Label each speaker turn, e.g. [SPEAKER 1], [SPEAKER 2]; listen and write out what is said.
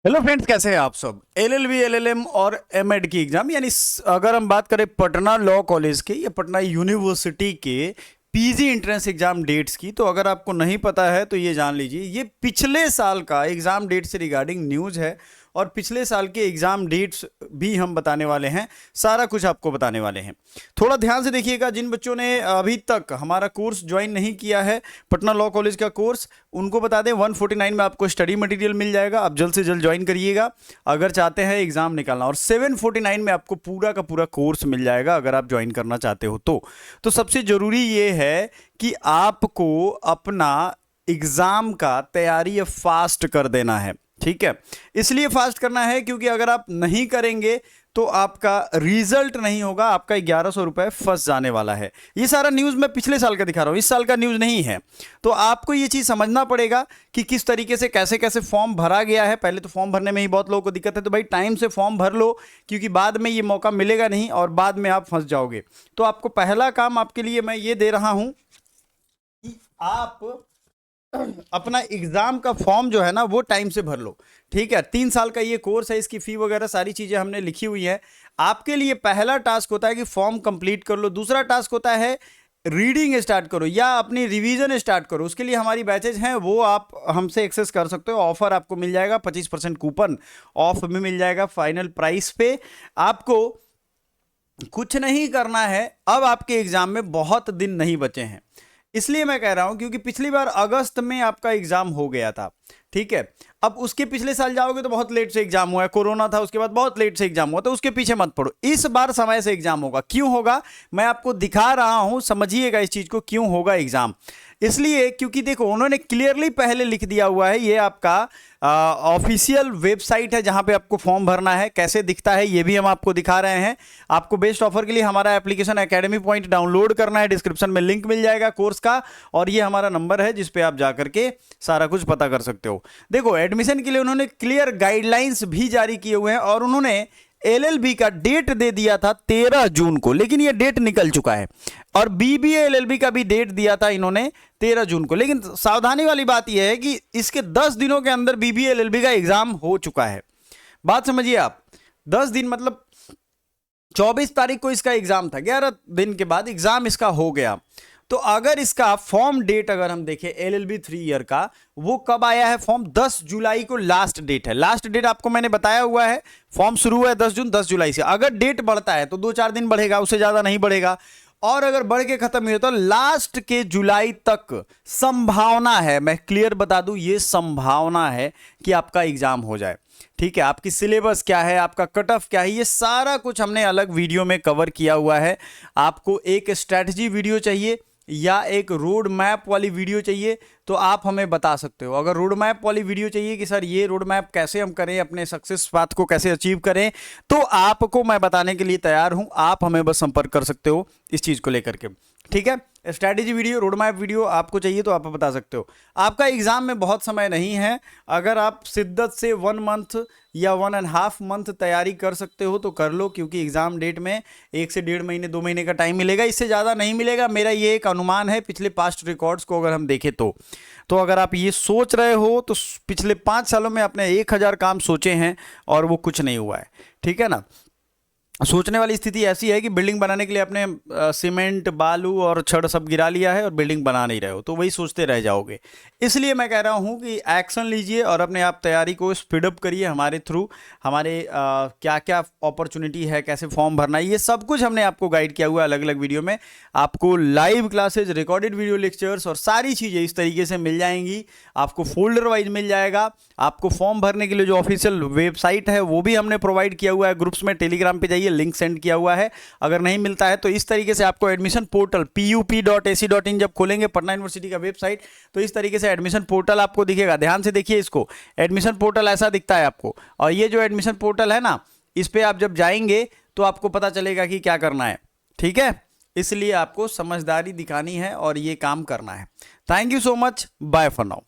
[SPEAKER 1] Hello friends, कैसे हैं आप सब। एलएलबी, एलएलएम और एमएड की एग्जाम यानी अगर हम बात करें पटना लॉ कॉलेज के या पटना यूनिवर्सिटी के पीजी एंट्रेंस एग्जाम डेट्स की, तो अगर आपको नहीं पता है तो ये जान लीजिए, ये पिछले साल का एग्जाम डेट से रिगार्डिंग न्यूज़ है और पिछले साल के एग्जाम डेट्स भी हम बताने वाले हैं। सारा कुछ आपको बताने वाले हैं। थोड़ा ध्यान से देखिएगा। जिन बच्चों ने अभी तक हमारा कोर्स ज्वाइन नहीं किया है, पटना लॉ कॉलेज का कोर्स, उनको बता दें 149 में आपको स्टडी मटेरियल मिल जाएगा। आप जल्द से जल्द ज्वाइन करिएगा अगर चाहते हैं एग्जाम निकालना, और 749 में आपको पूरा का पूरा कोर्स मिल जाएगा अगर आप ज्वाइन करना चाहते हो तो सबसे जरूरी ये है कि आपको अपना एग्जाम का तैयारी फास्ट कर देना है। ठीक है, इसलिए फास्ट करना है क्योंकि अगर आप नहीं करेंगे तो आपका रिजल्ट नहीं होगा, आपका 1100 रुपए फंस जाने वाला है। ये सारा न्यूज़ मैं पिछले साल का दिखा रहा हूँ, इस साल का न्यूज़ नहीं है। तो आपको ये चीज़ समझना पड़ेगा कि किस तरीके से कैसे कैसे फॉर्म भरा गया है। पहले तो फॉर्म भरने में ही बहुत लोगों को दिक्कत है, तो भाई टाइम से फॉर्म भर लो क्योंकि बाद में ये मौका मिलेगा नहीं और बाद में आप फंस जाओगे। तो आपको पहला काम आपके लिए मैं ये दे रहा हूँ कि आप अपना एग्जाम का फॉर्म जो है ना वो टाइम से भर लो। ठीक है, 3 साल का ये कोर्स है, इसकी फी वगैरह सारी चीजें हमने लिखी हुई है। आपके लिए पहला टास्क होता है कि फॉर्म कंप्लीट कर लो। दूसरा टास्क होता है रीडिंग स्टार्ट करो या अपनी रिवीजन स्टार्ट करो। उसके लिए हमारी बैचेज हैं, वो आप हमसे एक्सेस कर सकते हो। ऑफर आपको मिल जाएगा, 25% कूपन ऑफ में मिल जाएगा फाइनल प्राइस पे। आपको कुछ नहीं करना है, अब आपके एग्जाम में बहुत दिन नहीं बचे हैं। इसलिए मैं कह रहा हूं क्योंकि पिछली बार अगस्त में आपका एग्जाम हो गया था। ठीक है, अब उसके पिछले साल जाओगे तो बहुत लेट से एग्जाम हुआ है, कोरोना था, उसके बाद बहुत लेट से एग्जाम हुआ, तो उसके पीछे मत पड़ो। इस बार समय से एग्जाम होगा। क्यों होगा मैं आपको दिखा रहा हूं, समझिएगा इस चीज को, क्यों होगा एग्जाम। इसलिए क्योंकि देखो उन्होंने क्लियरली पहले लिख दिया हुआ है, ये आपका ऑफिशियल वेबसाइट है जहां पे आपको फॉर्म भरना है। कैसे दिखता है ये भी हम आपको दिखा रहे हैं। आपको बेस्ट ऑफर के लिए हमारा एप्लीकेशन एकेडमी पॉइंट डाउनलोड करना है, डिस्क्रिप्शन में लिंक मिल जाएगा कोर्स का, और ये हमारा नंबर है जिस पे आप जाकर के सारा कुछ पता कर सकते हो। देखो एडमिशन के लिए उन्होंने क्लियर गाइडलाइंस भी जारी किए हुए हैं और उन्होंने एलएलबी का डेट दे दिया था 13 जून को, लेकिन ये डेट निकल चुका है। और बीबीए एलएलबी का भी डेट दिया था इन्होंने 13 जून को, लेकिन सावधानी वाली बात यह है कि इसके 10 दिनों के अंदर बीबीए एलएलबी का एग्जाम हो चुका है। बात समझिए आप, 10 दिन मतलब 24 तारीख को इसका एग्जाम था, 11 दिन के बाद एग्जाम इसका हो गया। तो अगर इसका फॉर्म डेट अगर हम देखें एलएलबी 3 ईयर का, वो कब आया है फॉर्म? 10 जुलाई को लास्ट डेट है। लास्ट डेट आपको मैंने बताया हुआ है, फॉर्म शुरू है 10 जून, 10 जुलाई से। अगर डेट बढ़ता है तो 2-4 दिन बढ़ेगा, उससे ज्यादा नहीं बढ़ेगा। और अगर बढ़ के खत्म हुई तो लास्ट के जुलाई तक संभावना है, मैं क्लियर बता दूं, ये संभावना है कि आपका एग्जाम हो जाए। ठीक है, आपकी सिलेबस क्या है, आपका कट ऑफ क्या है, ये सारा कुछ हमने अलग वीडियो में कवर किया हुआ है। आपको एक स्ट्रैटेजी वीडियो चाहिए या एक रोड मैप वाली वीडियो चाहिए तो आप हमें बता सकते हो। अगर रोड मैप वाली वीडियो चाहिए कि सर ये रोड मैप कैसे हम करें, अपने सक्सेस पाथ को कैसे अचीव करें, तो आपको मैं बताने के लिए तैयार हूं। आप हमें बस संपर्क कर सकते हो इस चीज को लेकर के। ठीक है, strategy video, road map video आपको चाहिए तो आप बता सकते हो। आपका एग्जाम में बहुत समय नहीं है, अगर आप शिद्दत से 1 मंथ या 1.5 मंथ तैयारी कर सकते हो तो कर लो, क्योंकि एग्जाम डेट में 1 से 1.5 महीने 2 महीने का टाइम मिलेगा, इससे ज़्यादा नहीं मिलेगा। मेरा ये एक अनुमान है पिछले पास्ट रिकॉर्ड्स को अगर हम देखें तो अगर आप ये सोच रहे हो तो पिछले 5 सालों में आपने 1000 काम सोचे हैं और वो कुछ नहीं हुआ है। ठीक है ना, सोचने वाली स्थिति ऐसी है कि बिल्डिंग बनाने के लिए आपने सीमेंट, बालू और छड़ सब गिरा लिया है और बिल्डिंग बना नहीं रहे हो, तो वही सोचते रह जाओगे। इसलिए मैं कह रहा हूं कि एक्शन लीजिए और अपने आप तैयारी को स्पीडअप करिए हमारे थ्रू। हमारे क्या क्या अपॉर्चुनिटी है, कैसे फॉर्म भरना है, ये सब कुछ हमने आपको गाइड किया हुआ है अलग अलग वीडियो में। आपको live classes, recorded video lectures और सारी चीज़ें इस तरीके से मिल जाएंगी। आपको फोल्डर वाइज मिल जाएगा। आपको फॉर्म भरने के लिए जो ऑफिशियल वेबसाइट है वो भी हमने प्रोवाइड किया हुआ है, ग्रुप्स में टेलीग्राम पे जाइए, लिंक सेंड किया हुआ है। अगर नहीं मिलता है तो इस तरीके से आपको एडमिशन पोर्टल pup.ac.in जब खोलेंगे पटना यूनिवर्सिटी का वेबसाइट, तो इस तरीके से एडमिशन पोर्टल आपको दिखेगा। ध्यान से देखिए इसको, एडमिशन पोर्टल ऐसा दिखता है आपको। और ये जो एडमिशन पोर्टल है ना, इस पे आप जब जाएंगे तो आपको पता चलेगा कि क्या करना है। ठीक है, इसलिए आपको समझदारी दिखानी है और ये काम करना है। Thank you so much, bye for now.